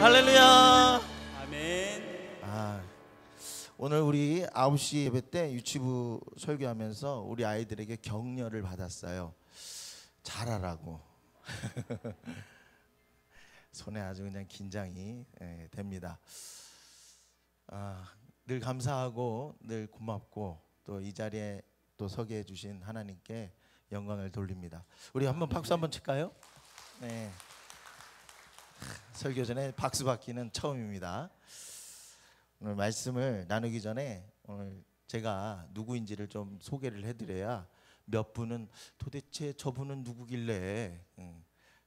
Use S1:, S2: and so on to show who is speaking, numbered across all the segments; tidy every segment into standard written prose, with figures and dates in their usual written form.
S1: 할렐루야.
S2: 아멘.
S1: 오늘 우리 9시 예배 때 유치부 설교하면서 우리 아이들에게 격려를 받았어요. 잘하라고. 손에 아주 그냥 긴장이 됩니다. 늘 감사하고 늘 고맙고 또 이 자리에 또 서게 해주신 하나님께 영광을 돌립니다. 우리 한번 박수 한번 칠까요? 네. 설교 전에 박수 받기는 처음입니다. 오늘 말씀을 나누기 전에 오늘 제가 누구인지를 좀 소개를 해드려야 몇 분은 도대체 저분은 누구길래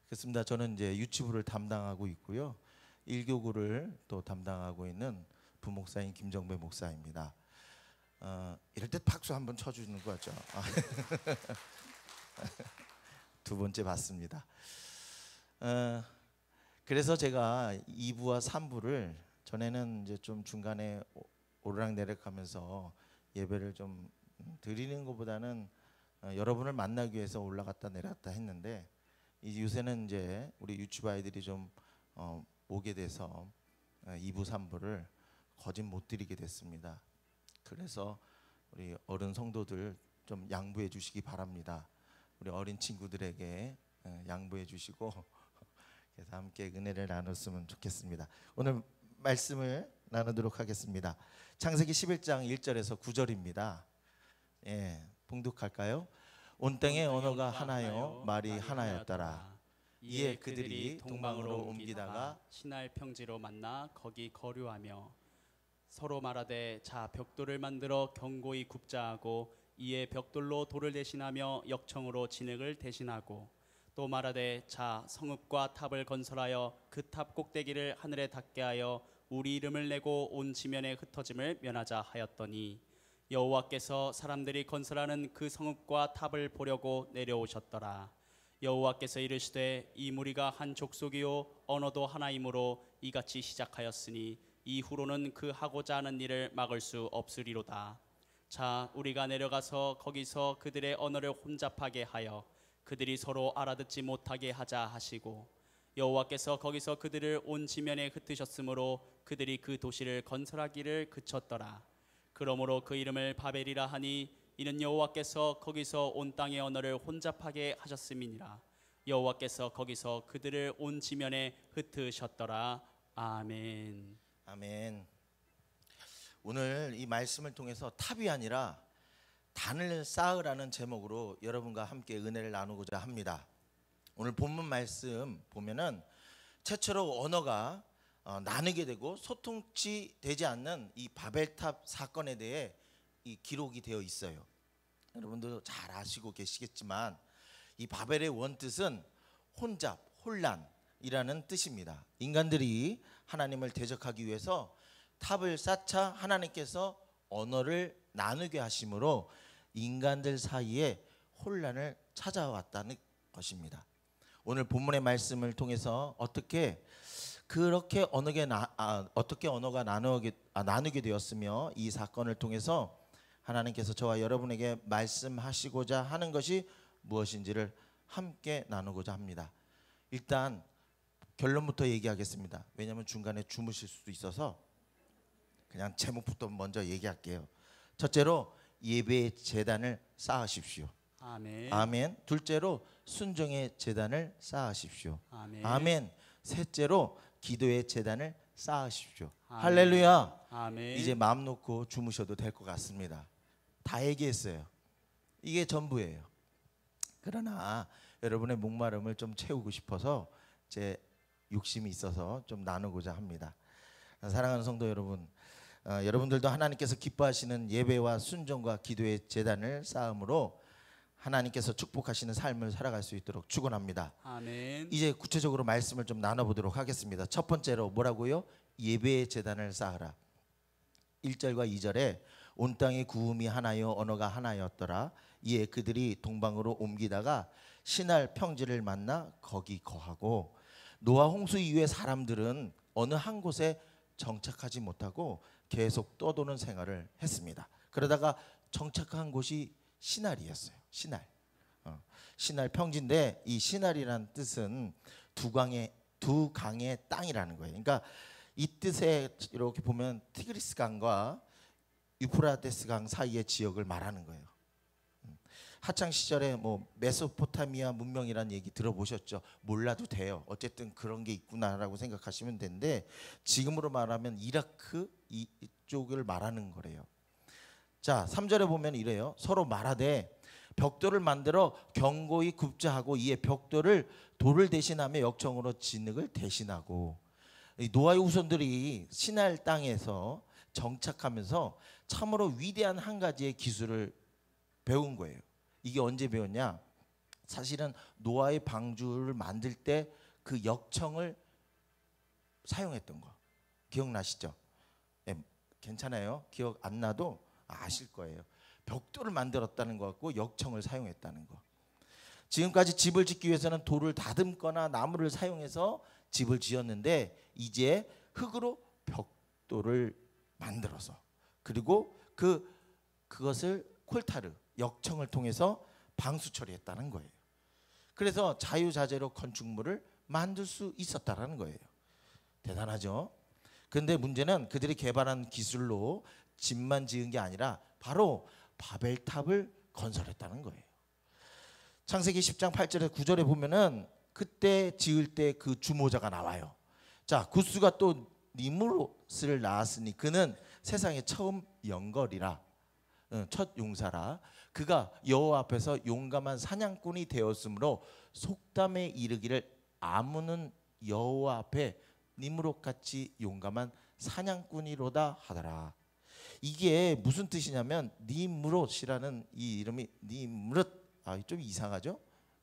S1: 그렇습니다. 저는 이제 유치부를 담당하고 있고요, 일교구를 또 담당하고 있는 부목사인 김정배 목사입니다. 이럴 때 박수 한번 쳐주는 거죠. 두 번째 받습니다. 그래서 제가 2부와 3부를 전에는 이제 좀 중간에 오르락내락하면서 예배를 좀 드리는 것보다는 여러분을 만나기 위해서 올라갔다 내려갔다 했는데, 요새는 이제 우리 유치부 아이들이 좀 오게 돼서 2부 3부를 거짓 못 드리게 됐습니다. 그래서 우리 어른 성도들 좀 양보해 주시기 바랍니다. 우리 어린 친구들에게 양보해 주시고 그래서 함께 은혜를 나눴으면 좋겠습니다. 오늘 말씀을 나누도록 하겠습니다. 창세기 11장 1절에서 9절입니다. 봉독할까요? 온 땅의 언어가 하나요 말이 하나였더라. 이에 그들이 동방으로 옮기다가
S2: 신할 평지로 만나 거기 거류하며 서로 말하되 자 벽돌을 만들어 견고히 굽자 하고 이에 벽돌로 돌을 대신하며 역청으로 진흙을 대신하고 또 말하되 자 성읍과 탑을 건설하여 그 탑 꼭대기를 하늘에 닿게 하여 우리 이름을 내고 온 지면에 흩어짐을 면하자 하였더니 여호와께서 사람들이 건설하는 그 성읍과 탑을 보려고 내려오셨더라. 여호와께서 이르시되 이 무리가 한 족속이요 언어도 하나이므로 이같이 시작하였으니 이후로는 그 하고자 하는 일을 막을 수 없으리로다. 자 우리가 내려가서 거기서 그들의 언어를 혼잡하게 하여 그들이 서로 알아듣지 못하게 하자 하시고 여호와께서 거기서 그들을 온 지면에 흩으셨으므로 그들이 그 도시를 건설하기를 그쳤더라. 그러므로 그 이름을 바벨이라 하니 이는 여호와께서 거기서 온 땅의 언어를 혼잡하게 하셨음이니라. 여호와께서 거기서 그들을 온 지면에 흩으셨더라. 아멘.
S1: 아멘. 오늘 이 말씀을 통해서 탑이 아니라 단을 쌓으라는 제목으로 여러분과 함께 은혜를 나누고자 합니다. 오늘 본문 말씀 보면은 최초로 언어가 나누게 되고 소통치 되지 않는 이 바벨탑 사건에 대해 이 기록이 되어 있어요. 여러분도 잘 아시고 계시겠지만 이 바벨의 원뜻은 혼잡, 혼란이라는 뜻입니다. 인간들이 하나님을 대적하기 위해서 탑을 쌓자 하나님께서 언어를 나누게 하심으로 인간들 사이에 혼란을 찾아왔다는 것입니다. 오늘 본문의 말씀을 통해서 어떻게 언어가 나누게 되었으며 이 사건을 통해서 하나님께서 저와 여러분에게 말씀하시고자 하는 것이 무엇인지를 함께 나누고자 합니다. 일단 결론부터 얘기하겠습니다. 왜냐하면 중간에 주무실 수도 있어서 그냥 제목부터 먼저 얘기할게요. 첫째로 예배의 제단을 쌓으십시오.
S2: 아멘.
S1: 아멘. 둘째로 순종의 제단을 쌓으십시오.
S2: 아멘.
S1: 아멘. 셋째로 기도의 제단을 쌓으십시오.
S2: 아멘.
S1: 할렐루야.
S2: 아멘.
S1: 이제 마음 놓고 주무셔도 될 것 같습니다. 다 얘기했어요. 이게 전부예요. 그러나 여러분의 목마름을 좀 채우고 싶어서 제 욕심이 있어서 좀 나누고자 합니다. 사랑하는 성도 여러분, 여러분들도 하나님께서 기뻐하시는 예배와 순종과 기도의 제단을 쌓음으로 하나님께서 축복하시는 삶을 살아갈 수 있도록 축원합니다.
S2: 아멘.
S1: 이제 구체적으로 말씀을 좀 나눠보도록 하겠습니다. 첫 번째로 뭐라고요? 예배의 제단을 쌓으라. 1절과 2절에 온 땅의 구음이 하나요 언어가 하나였더라. 이에 그들이 동방으로 옮기다가 신할 평지를 만나 거기 거하고 노아 홍수 이후에 사람들은 어느 한 곳에 정착하지 못하고 계속 떠도는 생활을 했습니다. 그러다가 정착한 곳이 신할이었어요. 신할 평지인데 이 신할이라는 뜻은 두광의 두 강의 땅이라는 거예요. 그러니까 이 뜻에 이렇게 보면 티그리스 강과 유프라테스 강 사이의 지역을 말하는 거예요. 하창 시절에 뭐 메소포타미아 문명이라는 얘기 들어보셨죠? 몰라도 돼요. 어쨌든 그런 게 있구나라고 생각하시면 되는데, 지금으로 말하면 이라크 이쪽을 말하는 거래요. 자, 3절에 보면 이래요. 서로 말하되 벽돌을 만들어 견고히 굽자 하고 이에 벽돌을 돌을 대신하며 역청으로 진흙을 대신하고. 이 노아의 후손들이 시날 땅에서 정착하면서 참으로 위대한 한 가지의 기술을 배운 거예요. 이게 언제 배웠냐? 사실은 노아의 방주를 만들 때 그 역청을 사용했던 거 기억나시죠? 네, 괜찮아요. 기억 안 나도 아실 거예요. 벽돌을 만들었다는 것 같고 역청을 사용했다는 거. 지금까지 집을 짓기 위해서는 돌을 다듬거나 나무를 사용해서 집을 지었는데, 이제 흙으로 벽돌을 만들어서, 그리고 그것을 콜타르 역청을 통해서 방수 처리했다는 거예요. 그래서 자유자재로 건축물을 만들 수 있었다라는 거예요. 대단하죠? 근데 문제는 그들이 개발한 기술로 집만 지은 게 아니라 바로 바벨탑을 건설했다는 거예요. 창세기 10장 8절에 9절에 보면은 그때 지을 때 그 주모자가 나와요. 자, 구스가 또 니므롯을 낳았으니 그는 세상에 처음 영걸이라, 첫 용사라. 그가 여호와 앞에서 용감한 사냥꾼이 되었으므로 속담에 이르기를 아무는 여호와 앞에 니므롯같이 용감한 사냥꾼이로다 하더라. 이게 무슨 뜻이냐면, 니므롯이라는 이 이름이 니므롯, 좀 이상하죠?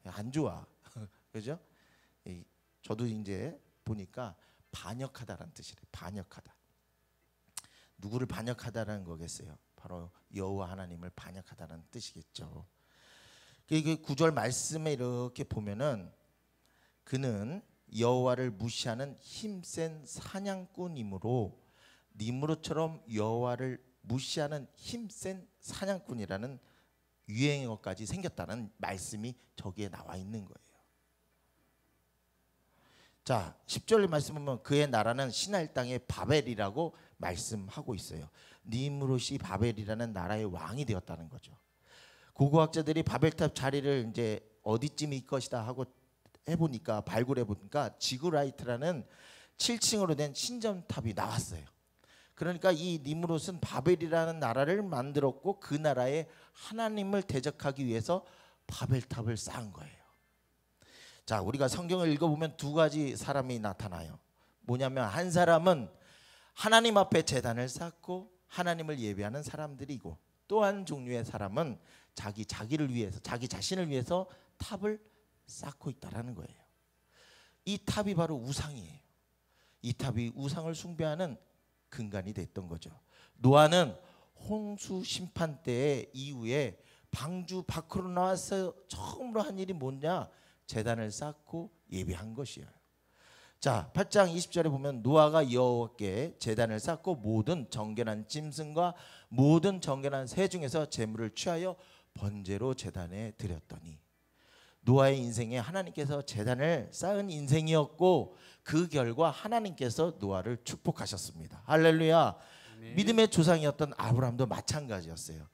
S1: 안 좋아. 그죠? 저도 이제 보니까 반역하다라는 뜻이래. 반역하다. 누구를 반역하다라는 거겠어요? 바로 여호와 하나님을 반역하다는 뜻이겠죠. 그 9절 말씀에 이렇게 보면은 그는 여호와를 무시하는 힘센 사냥꾼이므로, 니므롯처럼 여호와를 무시하는 힘센 사냥꾼이라는 유행어까지 생겼다는 말씀이 저기에 나와 있는 거예요. 자, 10절 말씀 보면 그의 나라는 시날 땅의 바벨이라고 말씀하고 있어요. 니므롯이 바벨이라는 나라의 왕이 되었다는 거죠. 고고학자들이 바벨탑 자리를 이제 어디쯤일 것이다 하고 해보니까, 발굴해보니까 지구라이트라는 7층으로 된 신전탑이 나왔어요. 그러니까 이 니므롯은 바벨이라는 나라를 만들었고 그 나라에 하나님을 대적하기 위해서 바벨탑을 쌓은 거예요. 자, 우리가 성경을 읽어보면 두 가지 사람이 나타나요. 뭐냐면, 한 사람은 하나님 앞에 제단을 쌓고 하나님을 예배하는 사람들이고, 또 한 종류의 사람은 자기를 위해서, 자기 자신을 위해서 탑을 쌓고 있다라는 거예요. 이 탑이 바로 우상이에요. 이 탑이 우상을 숭배하는 근간이 됐던 거죠. 노아는 홍수 심판 때 이후에 방주 밖으로 나와서 처음으로 한 일이 뭐냐? 제단을 쌓고 예배한 것이에요. 자, 8장 20절에 보면 노아가 여호와께 제단을 쌓고 모든 정결한 짐승과 모든 정결한 새 중에서 제물을 취하여 번제로 제단에 드렸더니, 노아의 인생에 하나님께서 제단을 쌓은 인생이었고 그 결과 하나님께서 노아를 축복하셨습니다. 할렐루야. 네. 믿음의 조상이었던 아브라함도 마찬가지였어요.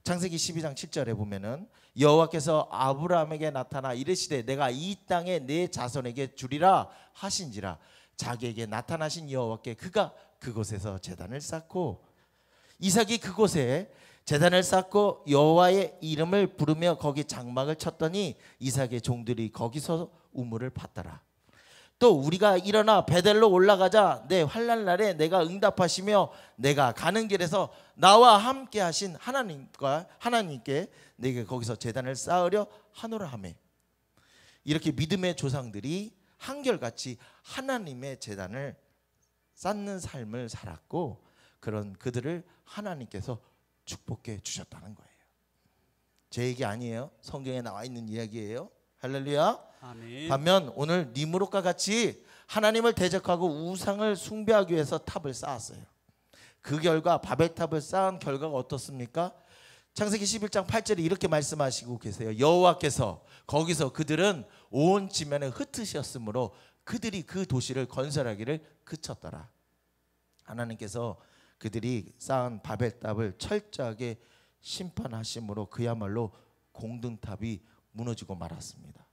S1: 창세기 12장 7절에 보면은 여호와께서 아브라함에게 나타나 이르시되 내가 이 땅에 내 자손에게 주리라 하신지라. 자기에게 나타나신 여호와께 그가 그곳에서 제단을 쌓고, 이삭이 그곳에 제단을 쌓고 여호와의 이름을 부르며 거기 장막을 쳤더니 이삭의 종들이 거기서 우물을 팠더라. 또 우리가 일어나 베델로 올라가자 내 환난 날에 내가 응답하시며 내가 가는 길에서 나와 함께 하신 하나님께 내게 거기서 제단을 쌓으려 하노라 하며, 이렇게 믿음의 조상들이 한결같이 하나님의 제단을 쌓는 삶을 살았고, 그런 그들을 하나님께서 축복해 주셨다는 거예요. 제 얘기 아니에요. 성경에 나와 있는 이야기예요. 할렐루야.
S2: 아멘.
S1: 반면 오늘 니므롯과 같이 하나님을 대적하고 우상을 숭배하기 위해서 탑을 쌓았어요. 그 결과 바벨탑을 쌓은 결과가 어떻습니까? 창세기 11장 8절에 이렇게 말씀하시고 계세요. 여호와께서 거기서 그들은 온 지면에 흩으셨으므로 그들이 그 도시를 건설하기를 그쳤더라. 하나님께서 그들이 쌓은 바벨탑을 철저하게 심판하심으로 그야말로 공든탑이 무너지고 말았습니다.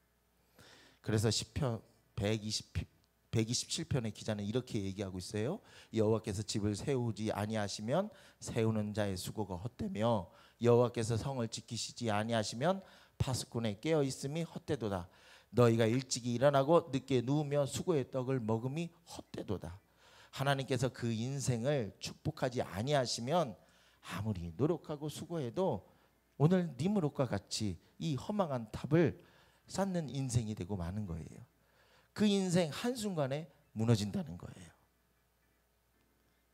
S1: 그래서 시편 127편의 기자는 이렇게 얘기하고 있어요. 여호와께서 집을 세우지 아니하시면 세우는 자의 수고가 헛되며 여호와께서 성을 지키시지 아니하시면 파수꾼의 깨어 있음이 헛되도다. 너희가 일찍이 일어나고 늦게 누우며 수고의 떡을 먹음이 헛되도다. 하나님께서 그 인생을 축복하지 아니하시면 아무리 노력하고 수고해도 오늘 니므롯과 같이 이 허망한 탑을 쌓는 인생이 되고 마는 거예요. 그 인생 한순간에 무너진다는 거예요.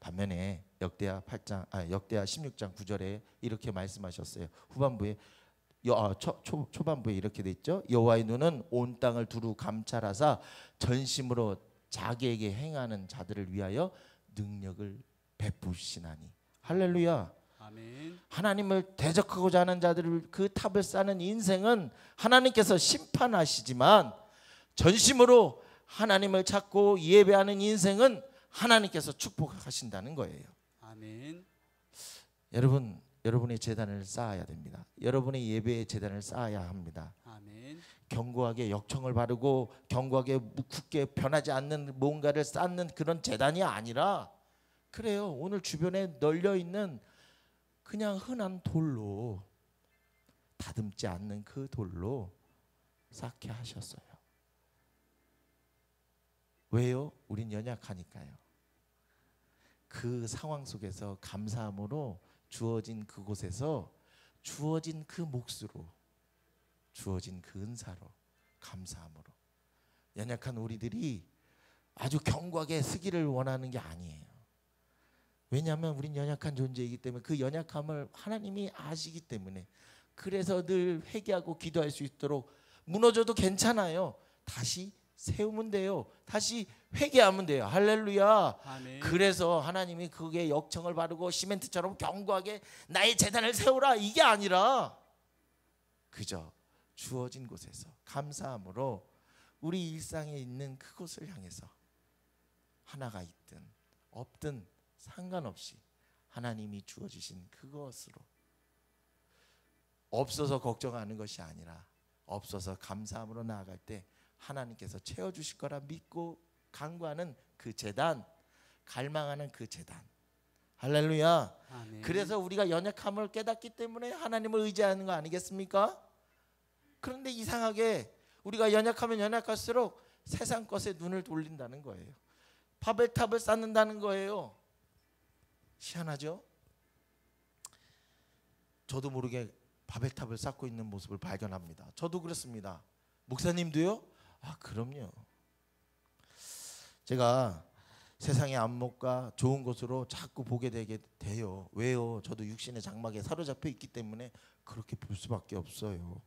S1: 반면에 역대하 16장 9절에 이렇게 말씀하셨어요. 후반부에 초반부에 이렇게 돼 있죠. 여호와의 눈은 온 땅을 두루 감찰하사 전심으로 자기에게 행하는 자들을 위하여 능력을 베푸시나니. 할렐루야.
S2: 아멘.
S1: 하나님을 대적하고자 하는 자들을 그 탑을 쌓는 인생은 하나님께서 심판하시지만 전심으로 하나님을 찾고 예배하는 인생은 하나님께서 축복하신다는 거예요.
S2: 아멘.
S1: 여러분의 재단을 쌓아야 됩니다. 여러분의 예배의 재단을 쌓아야 합니다.
S2: 아멘.
S1: 견고하게 역청을 바르고 견고하게 굳게 변하지 않는 뭔가를 쌓는 그런 재단이 아니라, 그래요, 오늘 주변에 널려 있는 그냥 흔한 돌로, 다듬지 않는 그 돌로 쌓게 하셨어요. 왜요? 우린 연약하니까요. 그 상황 속에서 감사함으로 주어진 그곳에서 주어진 그 몫으로, 주어진 그 은사로, 감사함으로 연약한 우리들이 아주 견고하게 서기를 원하는 게 아니에요. 왜냐하면 우린 연약한 존재이기 때문에 그 연약함을 하나님이 아시기 때문에, 그래서 늘 회개하고 기도할 수 있도록 무너져도 괜찮아요. 다시 세우면 돼요. 다시 회개하면 돼요. 할렐루야.
S2: 아멘.
S1: 그래서 하나님이 그게 역청을 바르고 시멘트처럼 견고하게 나의 재단을 세우라, 이게 아니라 그저 주어진 곳에서 감사함으로 우리 일상에 있는 그곳을 향해서 하나가 있든 없든 상관없이 하나님이 주어주신 그것으로, 없어서 걱정하는 것이 아니라 없어서 감사함으로 나아갈 때 하나님께서 채워주실 거라 믿고 간구하는 그 재단, 갈망하는 그 재단. 할렐루야.
S2: 아멘.
S1: 그래서 우리가 연약함을 깨닫기 때문에 하나님을 의지하는 거 아니겠습니까? 그런데 이상하게 우리가 연약하면 연약할수록 세상 것에 눈을 돌린다는 거예요. 바벨탑을 쌓는다는 거예요. 희한하죠? 저도 모르게 바벨탑을 쌓고 있는 모습을 발견합니다. 저도 그렇습니다. 목사님도요? 아, 그럼요. 제가 세상의 안목과 좋은 것으로 자꾸 보게 되게 돼요. 왜요? 저도 육신의 장막에 사로잡혀 있기 때문에 그렇게 볼 수밖에 없어요.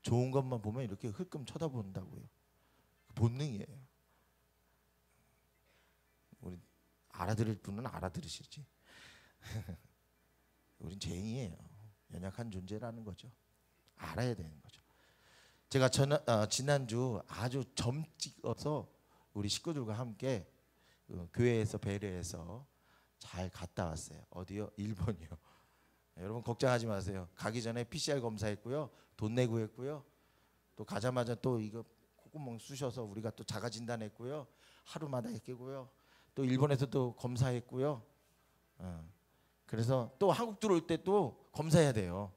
S1: 좋은 것만 보면 이렇게 흘끔 쳐다본다고요. 본능이에요. 우리 알아들을 분은 알아들으시지. 우린 죄인이에요. 연약한 존재라는 거죠. 알아야 되는 거죠. 제가 지난주 아주 점 찍어서 우리 식구들과 함께 교회에서 배려해서 잘 갔다 왔어요. 어디요? 일본이요. 여러분 걱정하지 마세요. 가기 전에 PCR 검사했고요. 돈 내고 했고요. 또 가자마자 또 이거 콧구멍 쑤셔서 우리가 또 자가 진단했고요. 하루마다 했고요. 또 일본에서도 검사했고요. 그래서 또 한국 들어올 때 또 검사해야 돼요.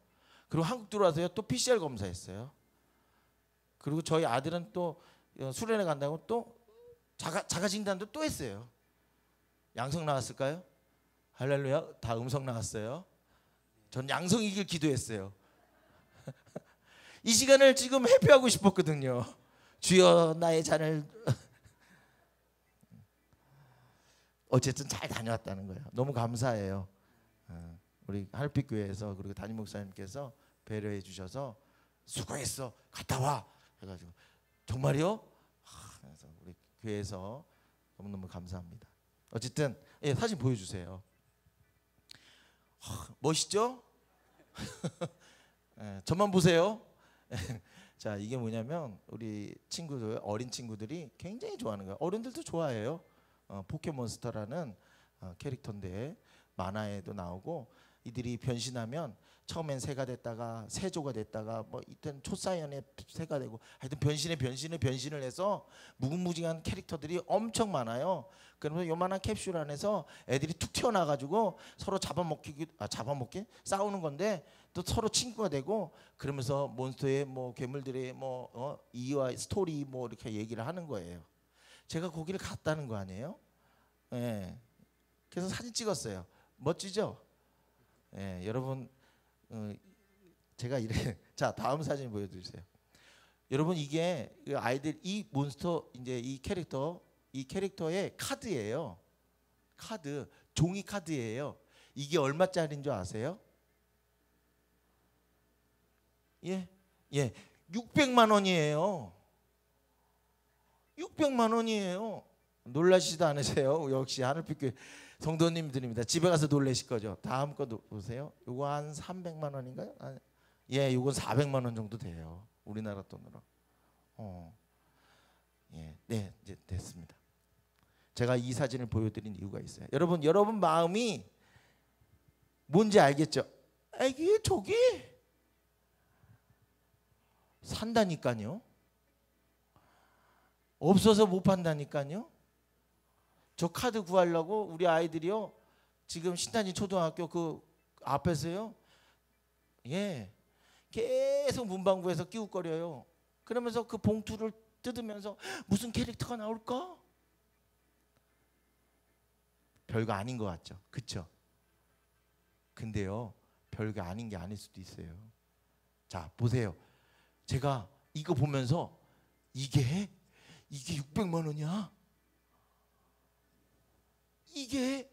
S1: 그리고 한국 들어와서요 또 PCR 검사했어요. 그리고 저희 아들은 또 수련회 간다고 또 자가 진단도 또 했어요. 양성 나왔을까요? 할렐루야. 다 음성 나왔어요. 전 양성이길 기도했어요. 이 시간을 지금 회피하고 싶었거든요. 주여 나의 잔을 어쨌든 잘 다녀왔다는 거예요. 너무 감사해요. 우리 하늘빛교회에서 그리고 담임 목사님께서 배려해 주셔서 수고했어 갔다 와 해가지고 정말요? 그래서 우리 교회에서 너무너무 감사합니다. 어쨌든 예, 사진 보여주세요. 멋있죠? 예, 저만 보세요. 자, 이게 뭐냐면 우리 친구들, 어린 친구들이 굉장히 좋아하는 거예요. 어른들도 좋아해요. 포켓몬스터라는 캐릭터인데 만화에도 나오고, 이들이 변신하면 처음엔 새가 됐다가 세조가 됐다가 뭐 이땐 초사연에 새가 되고, 하여튼 변신을 해서 무궁무진한 캐릭터들이 엄청 많아요. 그러면서 요만한 캡슐 안에서 애들이 툭 튀어나와가지고 서로 잡아먹기 싸우는 건데, 또 서로 친구가 되고, 그러면서 몬스터의 뭐 괴물들의 뭐 이와 스토리 뭐 이렇게 얘기를 하는 거예요. 제가 거기를 갔다는 거 아니에요? 예. 그래서 사진 찍었어요. 멋지죠? 예, 여러분, 제가 이래. 자, 다음 사진 보여주세요. 여러분, 이게 아이들 이 몬스터 이제 이 캐릭터의 카드예요. 카드, 종이 카드예요. 이게 얼마짜리인 줄 아세요? 예, 600만 원이에요. 600만 원이에요. 놀라시지도 않으세요? 역시 하늘빛교회 성도님들입니다. 집에 가서 놀라실 거죠. 다음 거 보세요. 이거 한 300만 원인가요? 예, 이건 400만 원 정도 돼요. 우리나라 돈으로. 예, 네, 이제 됐습니다. 제가 이 사진을 보여드린 이유가 있어요. 여러분 마음이 뭔지 알겠죠? 이게 저기 산다니까요. 없어서 못 판다니까요. 저 카드 구하려고 우리 아이들이요, 지금 신탄진 초등학교 그 앞에서요, 예, 계속 문방구에서 끼웃거려요. 그러면서 그 봉투를 뜯으면서 무슨 캐릭터가 나올까? 별거 아닌 것 같죠, 그쵸? 근데요, 별거 아닌 게 아닐 수도 있어요. 자, 보세요. 제가 이거 보면서 이게 600만 원이야? 이게?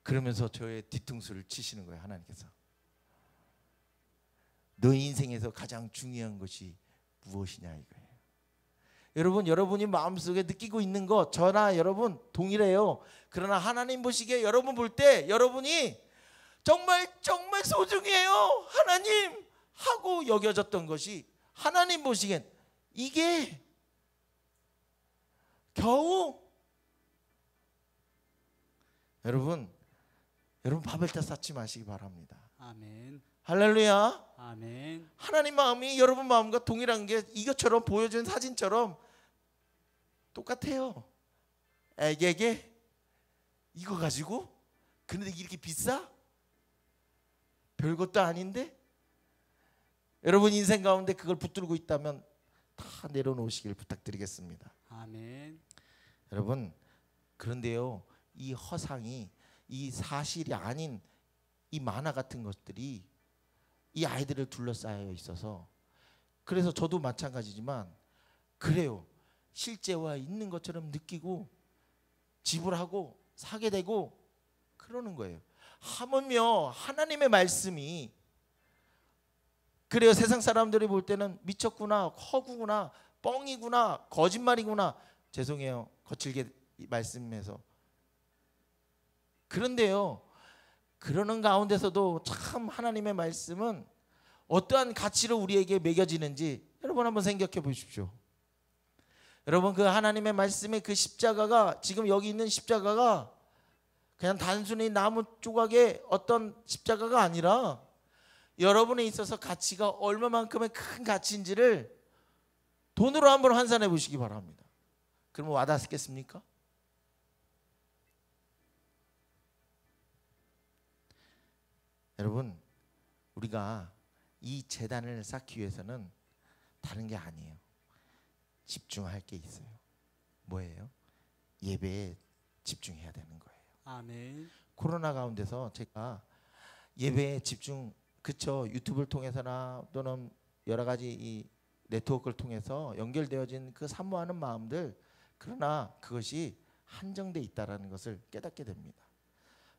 S1: 그러면서 저의 뒤통수를 치시는 거예요, 하나님께서. 너 인생에서 가장 중요한 것이 무엇이냐 이거예요. 여러분이 마음속에 느끼고 있는 거 저나 여러분 동일해요. 그러나 하나님 보시기에 여러분 볼 때 여러분이 정말 소중해요. 하나님 하고 여겨졌던 것이 하나님 보시기엔 이게 겨우, 여러분 바벨탑 쌓지 마시기 바랍니다.
S2: 아멘.
S1: 할렐루야.
S2: 아멘.
S1: 하나님 마음이 여러분 마음과 동일한 게 이것처럼 보여준 사진처럼 똑같아요. 에게게 이거 가지고 근데 이렇게 비싸? 별것도 아닌데? 여러분 인생 가운데 그걸 붙들고 있다면 다 내려놓으시길 부탁드리겠습니다.
S2: 아멘.
S1: 여러분, 그런데요, 이 허상이, 이 사실이 아닌 이 만화 같은 것들이 이 아이들을 둘러싸여 있어서, 그래서 저도 마찬가지지만 그래요. 실제와 있는 것처럼 느끼고 지불하고 사게 되고 그러는 거예요. 하물며 하나님의 말씀이, 그래요, 세상 사람들이 볼 때는 미쳤구나, 허구구나, 뻥이구나, 거짓말이구나, 죄송해요, 거칠게 말씀해서. 그런데요, 그러는 가운데서도 참 하나님의 말씀은 어떠한 가치로 우리에게 매겨지는지 여러분 한번 생각해 보십시오. 여러분, 그 하나님의 말씀의 그 십자가가, 지금 여기 있는 십자가가 그냥 단순히 나무 조각의 어떤 십자가가 아니라 여러분에 있어서 가치가 얼마만큼의 큰 가치인지를 돈으로 한번 환산해 보시기 바랍니다. 그러면 와닿겠습니까? 여러분, 우리가 이 제단을 쌓기 위해서는 다른 게 아니에요. 집중할 게 있어요. 뭐예요? 예배에 집중해야 되는 거예요.
S2: 아멘.
S1: 코로나 가운데서 제가 예배에 집중, 그쵸, 유튜브를 통해서나 또는 여러 가지 이 네트워크를 통해서 연결되어진 그 사모하는 마음들, 그러나 그것이 한정돼 있다라는 것을 깨닫게 됩니다.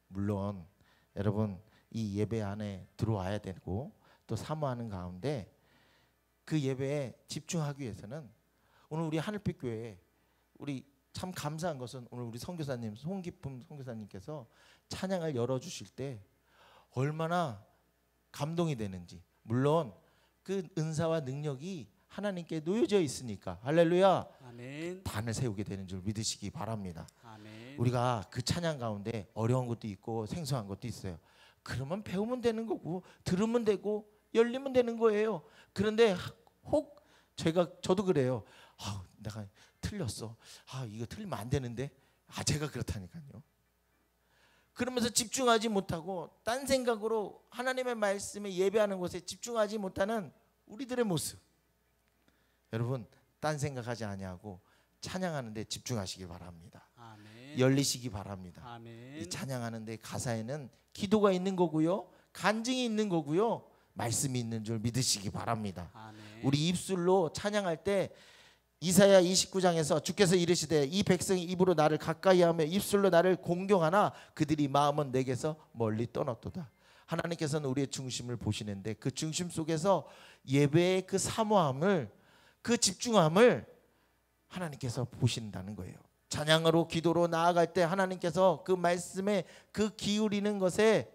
S1: 물론 여러분, 이 예배 안에 들어와야 되고 또 사모하는 가운데 그 예배에 집중하기 위해서는 오늘 우리 하늘빛교회, 우리 참 감사한 것은 오늘 우리 선교사님, 송기쁨 선교사님께서 찬양을 열어주실 때 얼마나 감동이 되는지. 물론 그 은사와 능력이 하나님께 놓여져 있으니까 할렐루야.
S2: 아멘.
S1: 단을 세우게 되는 줄 믿으시기 바랍니다.
S2: 아멘.
S1: 우리가 그 찬양 가운데 어려운 것도 있고 생소한 것도 있어요. 그러면 배우면 되는 거고 들으면 되고 열리면 되는 거예요. 그런데 혹 저도 그래요. 내가 틀렸어. 이거 틀리면 안 되는데. 제가 그렇다니까요. 그러면서 집중하지 못하고 딴 생각으로 하나님의 말씀에 예배하는 것에 집중하지 못하는 우리들의 모습. 여러분, 딴 생각하지 아니하고 찬양하는 데 집중하시기 바랍니다.
S2: 아멘.
S1: 열리시기 바랍니다.
S2: 아멘.
S1: 이 찬양하는 데 가사에는 기도가 있는 거고요, 간증이 있는 거고요, 말씀이 있는 줄 믿으시기 바랍니다.
S2: 아멘.
S1: 우리 입술로 찬양할 때 이사야 29장에서 주께서 이르시되 이 백성이 입으로 나를 가까이하며 입술로 나를 공경하나 그들이 마음은 내게서 멀리 떠났도다. 하나님께서는 우리의 중심을 보시는데 그 중심 속에서 예배의 그 사모함을, 그 집중함을 하나님께서 보신다는 거예요. 찬양으로 기도로 나아갈 때 하나님께서 그 말씀에 그 기울이는 것에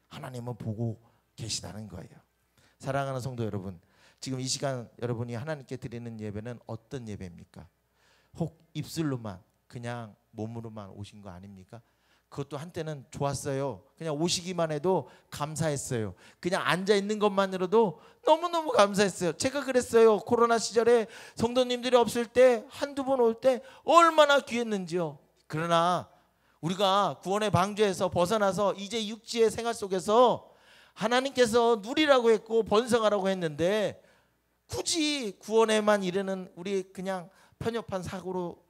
S1: 하나님은 보고 계시다는 거예요. 사랑하는 성도 여러분, 지금 이 시간 여러분이 하나님께 드리는 예배는 어떤 예배입니까? 혹 입술로만 그냥 몸으로만 오신 거 아닙니까? 그것도 한때는 좋았어요. 그냥 오시기만 해도 감사했어요. 그냥 앉아 있는 것만으로도 너무너무 감사했어요. 제가 그랬어요. 코로나 시절에 성도님들이 없을 때 한두 번 올 때 얼마나 귀했는지요. 그러나 우리가 구원의 방주에서 벗어나서 이제 육지의 생활 속에서 하나님께서 누리라고 했고 번성하라고 했는데 굳이 구원에만 이르는 우리 그냥 편협한 사고로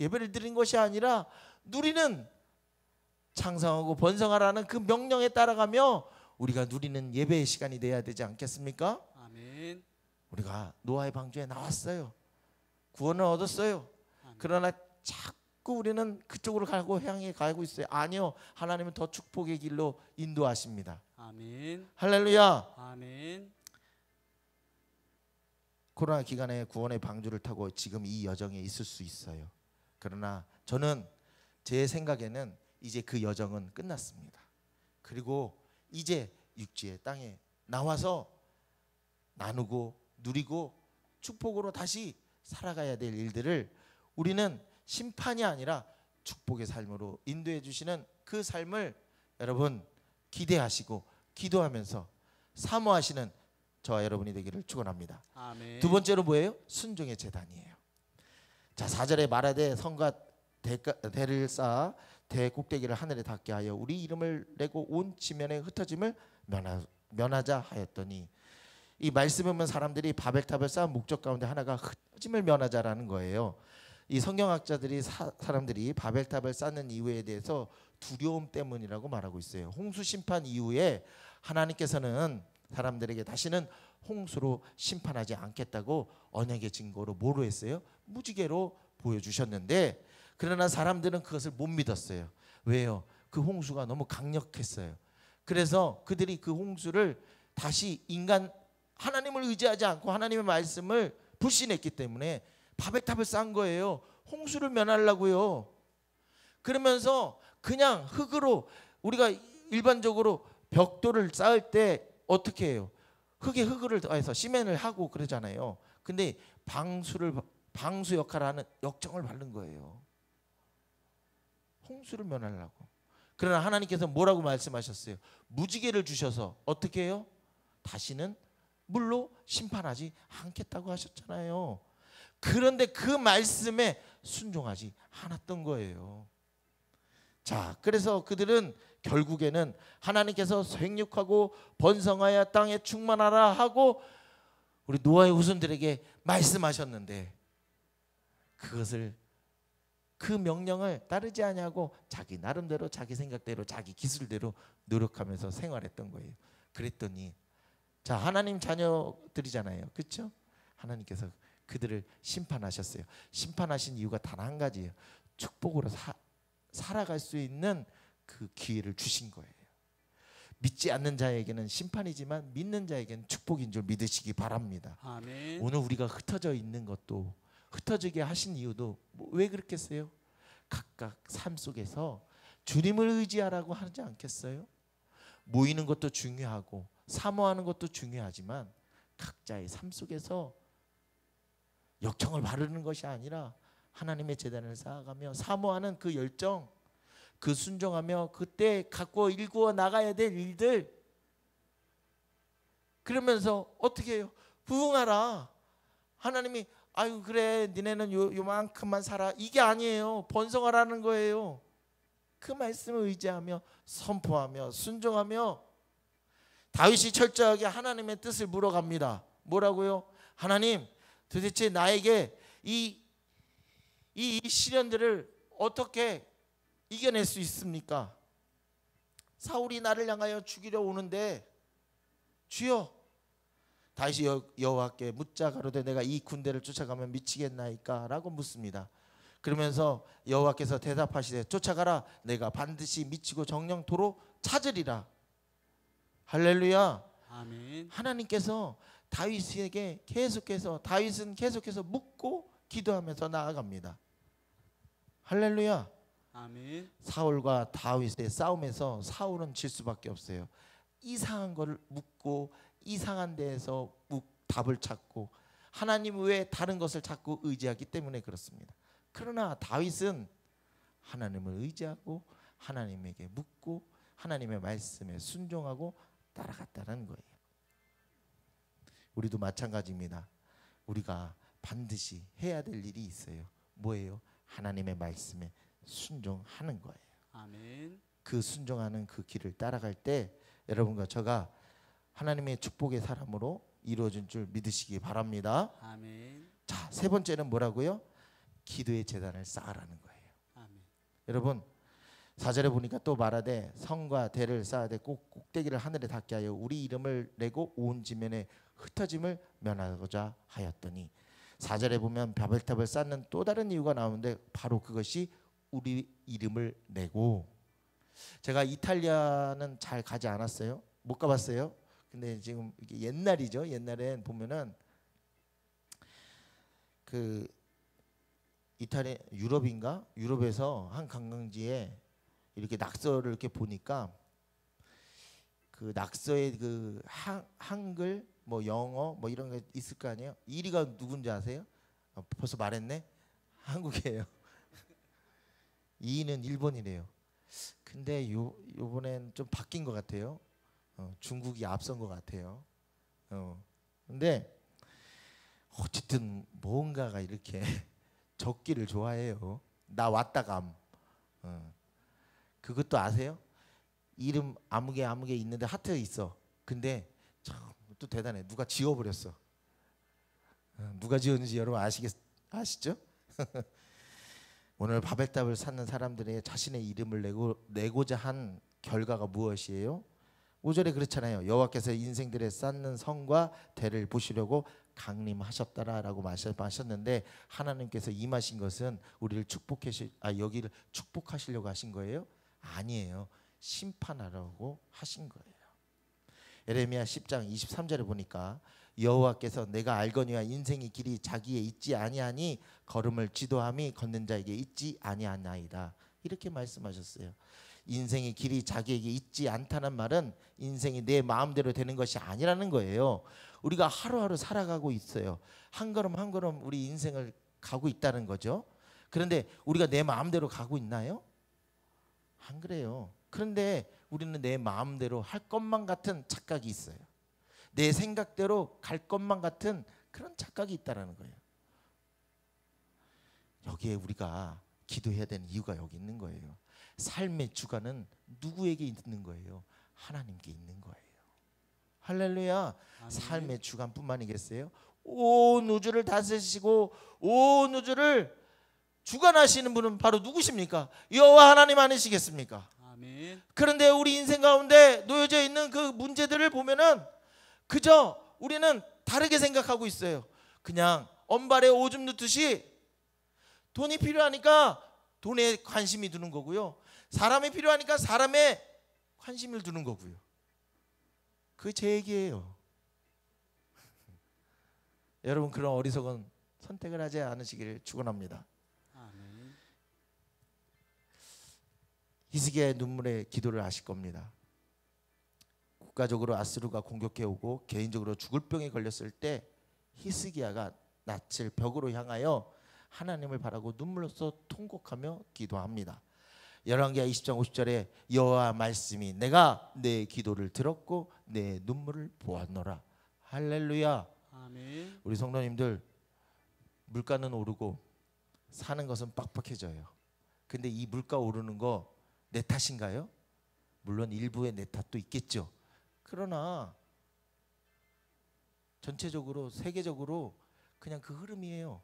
S1: 예배를 드린 것이 아니라 누리는 창성하고 번성하라는 그 명령에 따라가며 우리가 누리는 예배의 시간이 돼야 되지 않겠습니까?
S2: 아멘.
S1: 우리가 노아의 방주에 나왔어요. 구원을 얻었어요.
S2: 아멘.
S1: 그러나 자꾸 우리는 그쪽으로 향해 가고 있어요. 아니요, 하나님은 더 축복의 길로 인도하십니다.
S2: 아멘.
S1: 할렐루야.
S2: 아멘.
S1: 코로나 기간에 구원의 방주를 타고 지금 이 여정에 있을 수 있어요. 그러나 저는 제 생각에는 이제 그 여정은 끝났습니다. 그리고 이제 육지의 땅에 나와서 나누고 누리고 축복으로 다시 살아가야 될 일들을 우리는 심판이 아니라 축복의 삶으로 인도해 주시는 그 삶을 여러분 기대하시고 기도하면서 사모하시는 저와 여러분이 되기를 축원합니다.
S2: 아멘.
S1: 두 번째로 뭐예요? 순종의 재단이에요. 자, 4절에 말하되 성과 대를 쌓아 대 꼭대기를 하늘에 닿게 하여 우리 이름을 내고 온 지면에 흩어짐을 면하자 하였더니, 이 말씀에 보면 사람들이 바벨탑을 쌓은 목적 가운데 하나가 흩어짐을 면하자라는 거예요. 이 성경학자들이 사람들이 바벨탑을 쌓는 이유에 대해서 두려움 때문이라고 말하고 있어요. 홍수 심판 이후에 하나님께서는 사람들에게 다시는 홍수로 심판하지 않겠다고 언약의 증거로 뭐로 했어요? 무지개로 보여주셨는데, 그러나 사람들은 그것을 못 믿었어요. 왜요? 그 홍수가 너무 강력했어요. 그래서 그들이 그 홍수를 다시 하나님을 의지하지 않고 하나님의 말씀을 불신했기 때문에 바벨탑을 쌓은 거예요. 홍수를 면하려고요. 그러면서 그냥 흙으로, 우리가 일반적으로 벽돌을 쌓을 때 어떻게 해요? 흙에 흙을 더해서 시멘을 하고 그러잖아요. 근데 방수 역할을 하는 역정을 바른 거예요. 홍수를 면하려고. 그러나 하나님께서 뭐라고 말씀하셨어요? 무지개를 주셔서 어떻게 해요? 다시는 물로 심판하지 않겠다고 하셨잖아요. 그런데 그 말씀에 순종하지 않았던 거예요. 자, 그래서 그들은 결국에는 하나님께서 생육하고 번성하여 땅에 충만하라 하고 우리 노아의 후손들에게 말씀하셨는데 그 명령을 따르지 아니하고 자기 나름대로, 자기 생각대로, 자기 기술대로 노력하면서 생활했던 거예요. 그랬더니 자, 하나님 자녀들이잖아요. 그렇죠? 하나님께서 그들을 심판하셨어요. 심판하신 이유가 단 한 가지예요. 축복으로 살아갈 수 있는 그 기회를 주신 거예요. 믿지 않는 자에게는 심판이지만 믿는 자에게는 축복인 줄 믿으시기 바랍니다.
S2: 아멘.
S1: 오늘 우리가 흩어져 있는 것도, 흩어지게 하신 이유도 왜 그렇겠어요? 각각 삶 속에서 주님을 의지하라고 하지 않겠어요? 모이는 것도 중요하고 사모하는 것도 중요하지만 각자의 삶 속에서 역청을 바르는 것이 아니라 하나님의 제단을 쌓아가며 사모하는 그 열정, 그 순종하며 그때 갖고 일구어 나가야 될 일들, 그러면서 어떻게 해요? 부응하라. 하나님이 아유 그래 니네는 요만큼만 살아, 이게 아니에요. 번성하라는 거예요. 그 말씀을 의지하며 선포하며 순종하며 다윗이 철저하게 하나님의 뜻을 물어갑니다. 뭐라고요? 하나님, 도대체 나에게 이 시련들을 어떻게 이겨낼 수 있습니까? 사울이 나를 향하여 죽이려 오는데 주여, 다시 여호와께 묻자 가로되 내가 이 군대를 쫓아가면 미치겠나이까? 라고 묻습니다. 그러면서 여호와께서 대답하시되 쫓아가라, 내가 반드시 미치고 정령토로 찾으리라. 할렐루야.
S2: 아멘.
S1: 하나님께서 다윗은 계속해서 묻고 기도하면서 나아갑니다. 할렐루야.
S2: 아멘.
S1: 사울과 다윗의 싸움에서 사울은 질 수밖에 없어요. 이상한 거를 묻고 이상한 데에서 답을 찾고 하나님 외에 다른 것을 자꾸 의지하기 때문에 그렇습니다. 그러나 다윗은 하나님을 의지하고 하나님에게 묻고 하나님의 말씀에 순종하고 따라갔다는 거예요. 우리도 마찬가지입니다. 우리가 반드시 해야 될 일이 있어요. 뭐예요? 하나님의 말씀에 순종하는 거예요.
S2: 아멘.
S1: 그 순종하는 그 길을 따라갈 때 여러분과 저가 하나님의 축복의 사람으로 이루어진 줄 믿으시기 바랍니다.
S2: 아멘.
S1: 자, 세 번째는 뭐라고요? 기도의 제단을 쌓으라는 거예요.
S2: 아멘.
S1: 여러분 4절에 보니까 또 말하되 성과 대를 쌓아되 꼭대기를 하늘에 닿게 하여 우리 이름을 내고 온 지면에 흩어짐을 면하고자 하였더니, 4절에 보면 바벨탑을 쌓는 또 다른 이유가 나오는데 바로 그것이 우리 이름을 내고. 제가 이탈리아는 잘 가지 않았어요. 못 가봤어요. 근데 지금 이게 옛날이죠. 옛날엔 보면은 그 이탈리아 유럽에서 한 관광지에 이렇게 낙서를 이렇게 보니까 그 낙서의 그 한글 뭐 영어 뭐 이런 게 있을 거 아니에요. 1위가 누군지 아세요? 벌써 말했네. 한국이에요. 2위는 일본이래요. 근데 요번엔 좀 바뀐 것 같아요. 중국이 앞선 것 같아요. 근데 어쨌든 뭔가가 이렇게 적기를 좋아해요. 나 왔다 감. 그것도 아세요? 이름 아무개 있는데 하트 있어. 근데 참 또 대단해. 누가 지워버렸어. 누가 지웠는지 여러분 아시죠? 오늘 바벨탑을 쌓는 사람들의 자신의 이름을 내고자 한 결과가 무엇이에요? 5절에 그렇잖아요. 여호와께서 인생들의 쌓는 성과 대를 보시려고 강림하셨다라고 말씀하셨는데, 하나님께서 임하신 것은 우리를 여기를 축복하시려고 하신 거예요? 아니에요. 심판하라고 하신 거예요. 예레미야 10장 23절에 보니까 여호와께서 내가 알거니와 인생의 길이 자기에 있지 아니하니 걸음을 지도함이 걷는 자에게 있지 아니하나이다. 이렇게 말씀하셨어요. 인생의 길이 자기에게 있지 않다는 말은 인생이 내 마음대로 되는 것이 아니라는 거예요. 우리가 하루하루 살아가고 있어요. 한 걸음 한 걸음 우리 인생을 가고 있다는 거죠. 그런데 우리가 내 마음대로 가고 있나요? 안 그래요. 그런데 우리는 내 마음대로 할 것만 같은 착각이 있어요. 내 생각대로 갈 것만 같은 그런 착각이 있다는 거예요. 여기에 우리가 기도해야 되는 이유가 여기 있는 거예요. 삶의 주관은 누구에게 있는 거예요? 하나님께 있는 거예요. 할렐루야.
S2: 아멘.
S1: 삶의 주관뿐만이겠어요? 온 우주를 다스리시고 온 우주를 주관하시는 분은 바로 누구십니까? 여호와 하나님 아니시겠습니까?
S2: 아멘.
S1: 그런데 우리 인생 가운데 놓여져 있는 그 문제들을 보면은 그저 우리는 다르게 생각하고 있어요. 그냥 언발에 오줌 넣듯이 돈이 필요하니까 돈에 관심이 두는 거고요. 사람이 필요하니까 사람에 관심을 두는 거고요. 그게 제 얘기예요. 여러분 그런 어리석은 선택을 하지 않으시기를 축원합니다.
S2: 아멘.
S1: 히스기야의 눈물의 기도를 아실 겁니다. 국가적으로 아수르가 공격해 오고 개인적으로 죽을 병에 걸렸을 때 히스기야가 낯을 벽으로 향하여 하나님을 바라고 눈물로써 통곡하며 기도합니다. 열왕기하 20장 50절에 여호와 말씀이 내가 내 기도를 들었고 내 눈물을 보았노라. 할렐루야.
S2: 아멘.
S1: 우리 성도님들, 물가는 오르고 사는 것은 빡빡해져요. 근데 이 물가 오르는 거 내 탓인가요? 물론 일부의 내 탓도 있겠죠. 그러나 전체적으로 세계적으로 그냥 그 흐름이에요.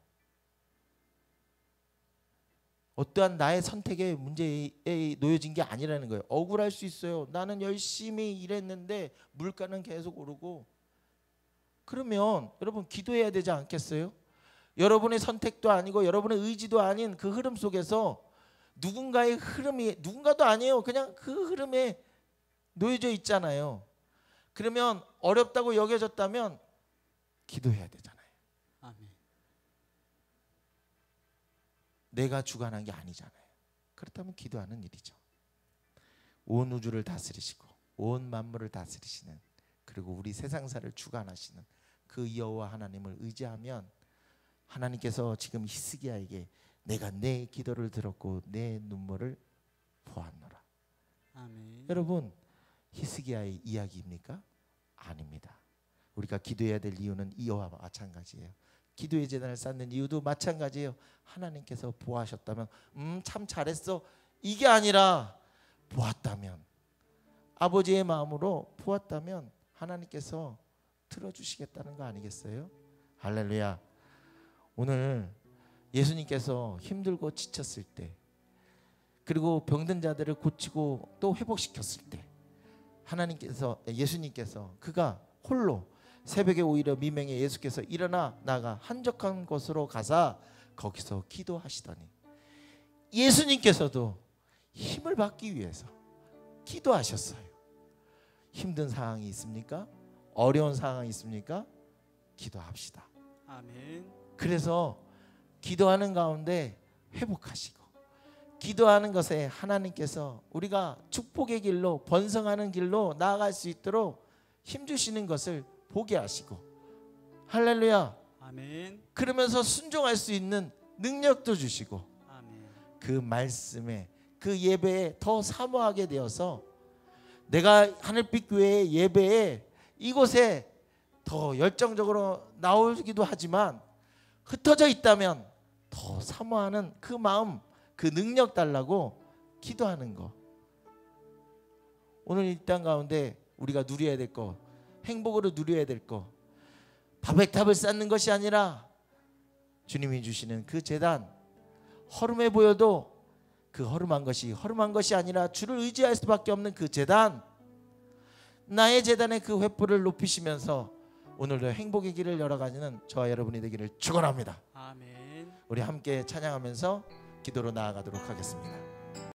S1: 어떠한 나의 선택의 문제에 놓여진 게 아니라는 거예요. 억울할 수 있어요. 나는 열심히 일했는데 물가는 계속 오르고. 그러면 여러분 기도해야 되지 않겠어요? 여러분의 선택도 아니고 여러분의 의지도 아닌 그 흐름 속에서 누군가의 흐름이, 누군가도 아니에요. 그냥 그 흐름에 놓여져 있잖아요. 그러면 어렵다고 여겨졌다면 기도해야 되잖아요.
S2: 아멘.
S1: 내가 주관한 게 아니잖아요. 그렇다면 기도하는 일이죠. 온 우주를 다스리시고 온 만물을 다스리시는, 그리고 우리 세상사를 주관하시는 그 여호와 하나님을 의지하면 하나님께서 지금 히스기야에게 내가 내 기도를 들었고 내 눈물을 보았노라.
S2: 아멘.
S1: 여러분, 히스기야의 이야기입니까? 아닙니다. 우리가 기도해야 될 이유는 이와 마찬가지예요. 기도의 제단을 쌓는 이유도 마찬가지예요. 하나님께서 보아하셨다면 참 잘했어, 이게 아니라 보았다면, 아버지의 마음으로 보았다면 하나님께서 들어주시겠다는 거 아니겠어요? 할렐루야. 오늘 예수님께서 힘들고 지쳤을 때, 그리고 병든 자들을 고치고 또 회복시켰을 때, 예수님께서 그가 홀로 새벽에 오히려 미명에 예수께서 일어나 나가 한적한 곳으로 가사 거기서 기도하시더니, 예수님께서도 힘을 받기 위해서 기도하셨어요. 힘든 상황이 있습니까? 어려운 상황이 있습니까? 기도합시다.
S2: 아멘.
S1: 그래서 기도하는 가운데 회복하시고, 기도하는 것에 하나님께서 우리가 축복의 길로, 번성하는 길로 나아갈 수 있도록 힘주시는 것을 보게 하시고, 할렐루야.
S2: 아멘.
S1: 그러면서 순종할 수 있는 능력도 주시고,
S2: 아멘.
S1: 그 말씀에, 그 예배에 더 사모하게 되어서 내가 하늘빛 교회의 예배에 이곳에 더 열정적으로 나오기도 하지만 흩어져 있다면 더 사모하는 그 마음, 그 능력 달라고 기도하는 거. 오늘 이 땅 가운데 우리가 누려야 될 거, 행복으로 누려야 될 거, 바백탑을 쌓는 것이 아니라 주님이 주시는 그 제단, 허름해 보여도 그 허름한 것이 아니라 주를 의지할 수밖에 없는 그 제단, 나의 제단의 그 횃불을 높이시면서 오늘도 행복의 길을 열어가는 저와 여러분이 되기를 축원합니다.
S2: 아멘.
S1: 우리 함께 찬양하면서 기도로 나아가도록 하겠습니다.